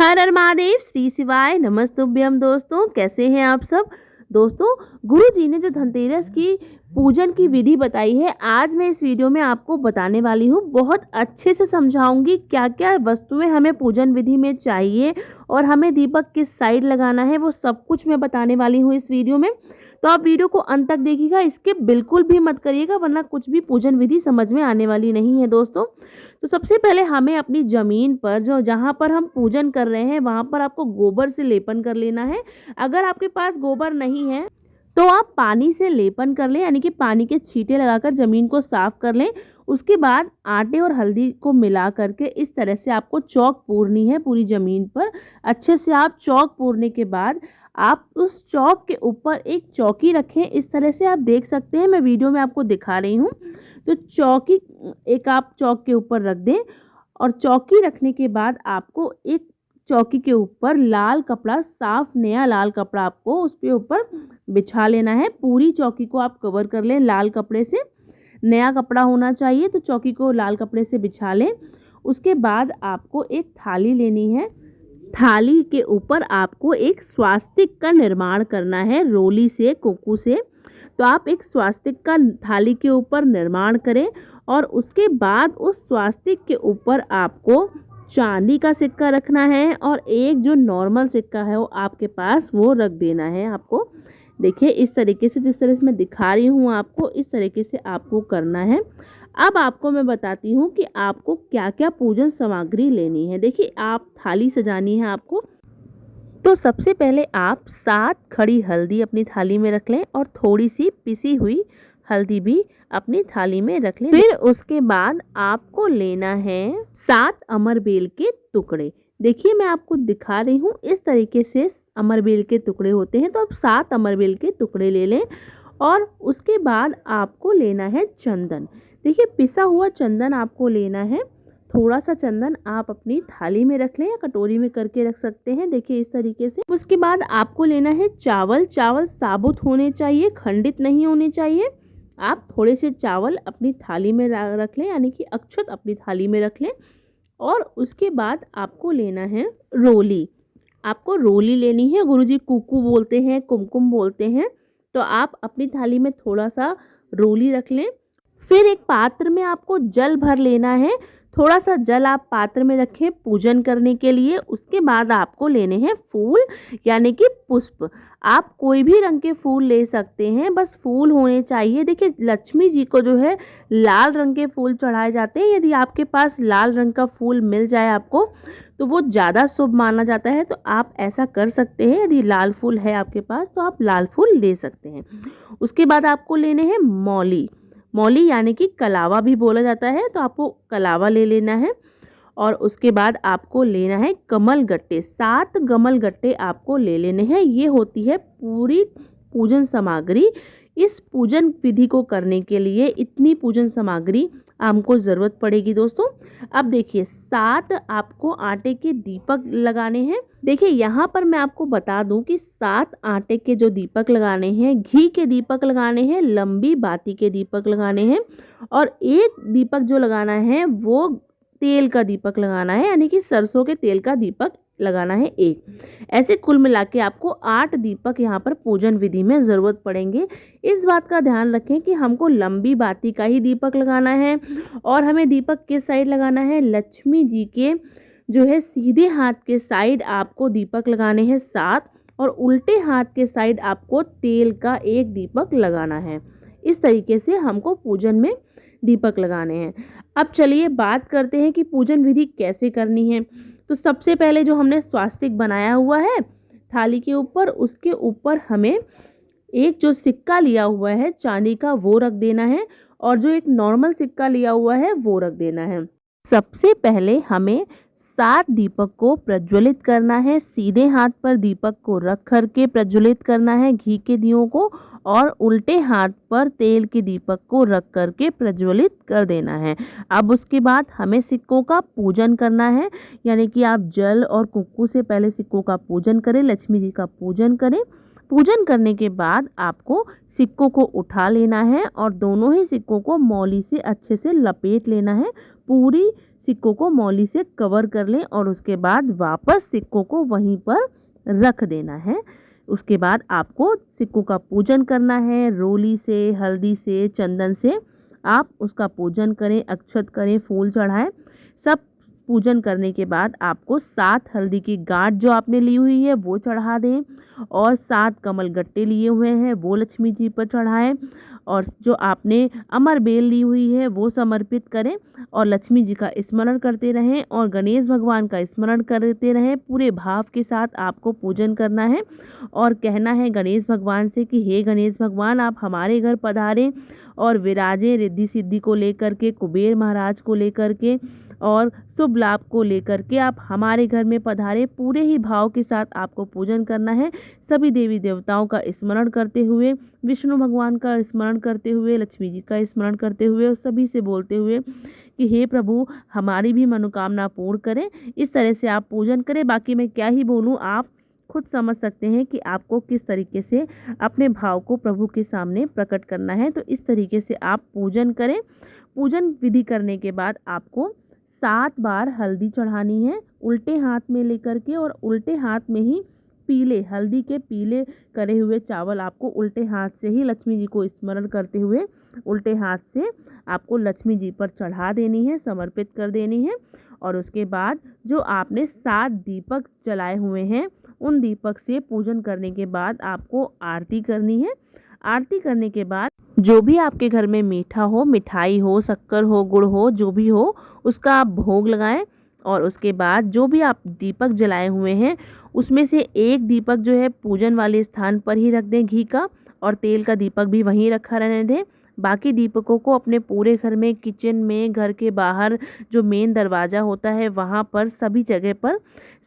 हर हर महादेव, श्री शिवाय नमस्तुभ्यम। दोस्तों, कैसे हैं आप सब। दोस्तों, गुरु जी ने जो धनतेरस की पूजन की विधि बताई है, आज मैं इस वीडियो में आपको बताने वाली हूँ। बहुत अच्छे से समझाऊंगी क्या क्या वस्तुएं हमें पूजन विधि में चाहिए और हमें दीपक किस साइड लगाना है, वो सब कुछ मैं बताने वाली हूँ इस वीडियो में। तो आप वीडियो को अंत तक देखिएगा, स्किप बिल्कुल भी मत करिएगा, वरना कुछ भी पूजन विधि समझ में आने वाली नहीं है। दोस्तों, तो सबसे पहले हमें अपनी ज़मीन पर जो जहाँ पर हम पूजन कर रहे हैं, वहाँ पर आपको गोबर से लेपन कर लेना है। अगर आपके पास गोबर नहीं है तो आप पानी से लेपन कर लें, यानी कि पानी के छींटे लगाकर ज़मीन को साफ कर लें। उसके बाद आटे और हल्दी को मिला करके इस तरह से आपको चौक पूरनी है पूरी ज़मीन पर। अच्छे से आप चौक पूरने के बाद आप उस चौक के ऊपर एक चौकी रखें। इस तरह से आप देख सकते हैं, मैं वीडियो में आपको दिखा रही हूँ। तो चौकी एक आप चौक के ऊपर रख दें और चौकी रखने के बाद आपको एक चौकी के ऊपर लाल कपड़ा, साफ नया लाल कपड़ा आपको उसके ऊपर बिछा लेना है। पूरी चौकी को आप कवर कर लें लाल कपड़े से, नया कपड़ा होना चाहिए। तो चौकी को लाल कपड़े से बिछा लें। उसके बाद आपको एक थाली लेनी है। थाली के ऊपर आपको एक स्वास्तिक का निर्माण करना है, रोली से, कुक्कू से। तो आप एक स्वास्तिक का थाली के ऊपर निर्माण करें और उसके बाद उस स्वास्तिक के ऊपर आपको चांदी का सिक्का रखना है और एक जो नॉर्मल सिक्का है वो आपके पास वो रख देना है आपको। देखिए, इस तरीके से, जिस तरह से मैं दिखा रही हूँ आपको, इस तरीके से आपको करना है। अब आपको मैं बताती हूँ कि आपको क्या क्या पूजन सामग्री लेनी है। देखिए, आप थाली सजानी है आपको, तो सबसे पहले आप 7 खड़ी हल्दी अपनी थाली में रख लें और थोड़ी सी पिसी हुई हल्दी भी अपनी थाली में रख लें। फिर उसके बाद आपको लेना है 7 अमरबेल के टुकड़े। देखिए, मैं आपको दिखा रही हूँ, इस तरीके से अमरबेल के टुकड़े होते हैं। तो आप 7 अमरबेल के टुकड़े ले लें और उसके बाद आपको लेना है चंदन। देखिए, पिसा हुआ चंदन आपको लेना है। थोड़ा सा चंदन आप अपनी थाली में रख लें या कटोरी में करके रख सकते हैं। देखिए, इस तरीके से। उसके बाद आपको लेना है चावल। चावल साबुत होने चाहिए, खंडित नहीं होने चाहिए। आप थोड़े से चावल अपनी थाली में रख लें, यानी कि अक्षत अपनी थाली में रख लें। और उसके बाद आपको लेना है रोली। आपको रोली लेनी है। गुरुजी कुकू बोलते हैं, कुमकुम बोलते हैं। तो आप अपनी थाली में थोड़ा सा रोली रख लें। फिर एक पात्र में आपको जल भर लेना है। थोड़ा सा जल आप पात्र में रखें पूजन करने के लिए। उसके बाद आपको लेने हैं फूल, यानी कि पुष्प। आप कोई भी रंग के फूल ले सकते हैं, बस फूल होने चाहिए। देखिए, लक्ष्मी जी को जो है लाल रंग के फूल चढ़ाए जाते हैं। यदि आपके पास लाल रंग का फूल मिल जाए आपको, तो वो ज़्यादा शुभ माना जाता है। तो आप ऐसा कर सकते हैं, यदि लाल फूल है आपके पास तो आप लाल फूल ले सकते हैं। उसके बाद आपको लेने हैं मौली। मौली यानी कि कलावा भी बोला जाता है, तो आपको कलावा ले लेना है। और उसके बाद आपको लेना है कमल गट्टे। 7 कमल गट्टे आपको ले लेने हैं। ये होती है पूरी पूजन सामग्री। इस पूजन विधि को करने के लिए इतनी पूजन सामग्री हमको ज़रूरत पड़ेगी। दोस्तों, अब देखिए, 7 आपको आटे के दीपक लगाने हैं। देखिए, यहाँ पर मैं आपको बता दूं कि 7 आटे के जो दीपक लगाने हैं, घी के दीपक लगाने हैं, लंबी बाती के दीपक लगाने हैं और एक दीपक जो लगाना है वो तेल का दीपक लगाना है, यानी कि सरसों के तेल का दीपक लगाना है एक। ऐसे कुल मिला के आपको 8 दीपक यहाँ पर पूजन विधि में ज़रूरत पड़ेंगे। इस बात का ध्यान रखें कि हमको लंबी बाती का ही दीपक लगाना है और हमें दीपक किस साइड लगाना है, लक्ष्मी जी के जो है सीधे हाथ के साइड आपको दीपक लगाने हैं 7 और उल्टे हाथ के साइड आपको तेल का एक दीपक लगाना है। इस तरीके से हमको पूजन में दीपक लगाने हैं। अब चलिए बात करते हैं कि पूजन विधि कैसे करनी है। तो सबसे पहले जो हमने स्वास्तिक बनाया हुआ है थाली के ऊपर, उसके ऊपर हमें एक जो सिक्का लिया हुआ है चांदी का वो रख देना है और जो एक नॉर्मल सिक्का लिया हुआ है वो रख देना है। सबसे पहले हमें 7 दीपक को प्रज्वलित करना है। सीधे हाथ पर दीपक को रख करके प्रज्वलित करना है घी के दियों को और उल्टे हाथ पर तेल के दीपक को रख करके प्रज्वलित कर देना है। अब उसके बाद हमें सिक्कों का पूजन करना है, यानी कि आप जल और कुक्कू से पहले सिक्कों का पूजन करें, लक्ष्मी जी का पूजन करें। पूजन करने के बाद आपको सिक्कों को उठा लेना है और दोनों ही सिक्कों को मौली से अच्छे से लपेट लेना है। पूरी सिक्कों को मौली से कवर कर लें और उसके बाद वापस सिक्कों को वहीं पर रख देना है। उसके बाद आपको सिक्कों का पूजन करना है। रोली से, हल्दी से, चंदन से आप उसका पूजन करें, अक्षत करें, फूल चढ़ाएं। सब पूजन करने के बाद आपको 7 हल्दी की गांठ जो आपने ली हुई है वो चढ़ा दें और 7 कमल गट्टे लिए हुए हैं वो लक्ष्मी जी पर चढ़ाएं और जो आपने अमर बेल ली हुई है वो समर्पित करें और लक्ष्मी जी का स्मरण करते रहें और गणेश भगवान का स्मरण करते रहें। पूरे भाव के साथ आपको पूजन करना है और कहना है गणेश भगवान से कि हे गणेश भगवान, आप हमारे घर पधारें और विराजें रिद्धि सिद्धि को लेकर के, कुबेर महाराज को लेकर के और शुभ लाभ को लेकर के आप हमारे घर में पधारे। पूरे ही भाव के साथ आपको पूजन करना है। सभी देवी देवताओं का स्मरण करते हुए, विष्णु भगवान का स्मरण करते हुए, लक्ष्मी जी का स्मरण करते हुए और सभी से बोलते हुए कि हे प्रभु, हमारी भी मनोकामना पूर्ण करें। इस तरह से आप पूजन करें। बाकी मैं क्या ही बोलूँ, आप खुद समझ सकते हैं कि आपको किस तरीके से अपने भाव को प्रभु के सामने प्रकट करना है। तो इस तरीके से आप पूजन करें। पूजन विधि करने के बाद आपको 7 बार हल्दी चढ़ानी है उल्टे हाथ में लेकर के और उल्टे हाथ में ही पीले, हल्दी के पीले करे हुए चावल आपको उल्टे हाथ से ही लक्ष्मी जी को स्मरण करते हुए उल्टे हाथ से आपको लक्ष्मी जी पर चढ़ा देनी है, समर्पित कर देनी है। और उसके बाद जो आपने 7 दीपक जलाए हुए हैं उन दीपक से पूजन करने के बाद आपको आरती करनी है। आरती करने के बाद जो भी आपके घर में मीठा हो, मिठाई हो, शक्कर हो, गुड़ हो, जो भी हो उसका आप भोग लगाएं और उसके बाद जो भी आप दीपक जलाए हुए हैं उसमें से एक दीपक जो है पूजन वाले स्थान पर ही रख दें घी का, और तेल का दीपक भी वहीं रखा रहने दें। बाकी दीपकों को अपने पूरे घर में, किचन में, घर के बाहर जो मेन दरवाज़ा होता है वहाँ पर, सभी जगह पर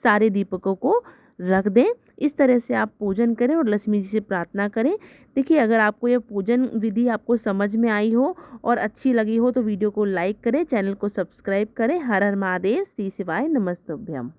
सारे दीपकों को रख दें। इस तरह से आप पूजन करें और लक्ष्मी जी से प्रार्थना करें। देखिए, अगर आपको ये पूजन विधि आपको समझ में आई हो और अच्छी लगी हो तो वीडियो को लाइक करें, चैनल को सब्सक्राइब करें। हर हर महादेव, श्री शिवाय नमस्तुभ्यम।